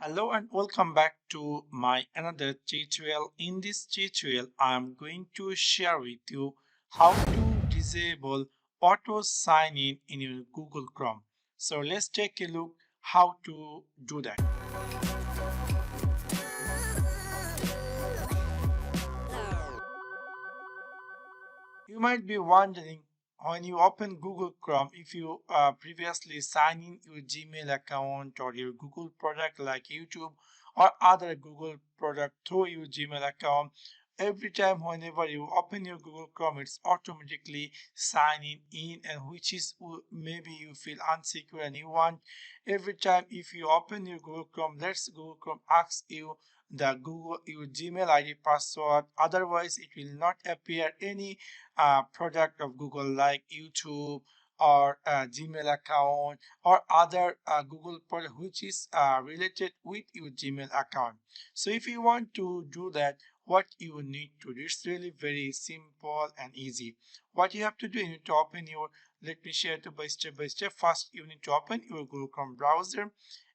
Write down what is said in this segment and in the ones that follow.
Hello and welcome back to my another tutorial. In this tutorial, I am going to share with you how to disable auto sign in your Google Chrome. So let's take a look how to do that. You might be wondering when you open Google Chrome if you previously signed in your Gmail account or your Google product like YouTube or other Google product through your Gmail account. Every time whenever you open your Google Chrome, it's automatically signing in, and which is maybe you feel insecure and you want every time if you open your Google Chrome, let's Google Chrome asks you the Google your Gmail ID password. Otherwise, it will not appear any product of Google like YouTube or Gmail account or other Google product which is related with your Gmail account. So if you want to do that, what you need to do, it's really very simple and easy. What you have to do, you need to open your, let me share it by step by step. First, you need to open your Google Chrome browser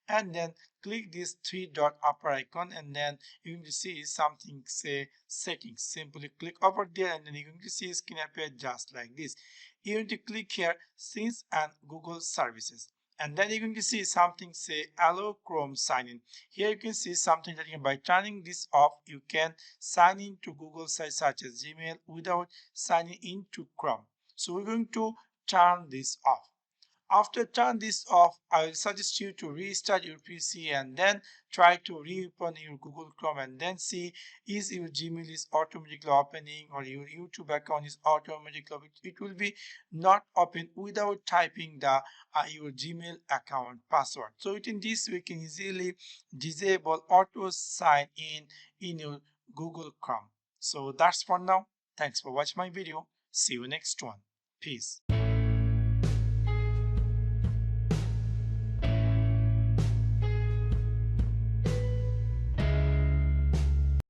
and then click this three dot upper icon, and then you're going to see something say settings. Simply click over there and then you're going to see skin appear just like this. You need to click here since and Google services, and then you're going to see something say allow Chrome sign in. Here you can see something that by turning this off you can sign in to Google sites such as Gmail without signing into Chrome. So we're going to turn this off. After turn this off, I will suggest you to restart your PC and then try to reopen your Google Chrome and then see is your Gmail is automatically opening or your YouTube account is automatically open. It will be not open without typing the your Gmail account password. So in this we can easily disable auto sign in your Google Chrome. So that's for now. Thanks for watching my video. See you next one. Peace.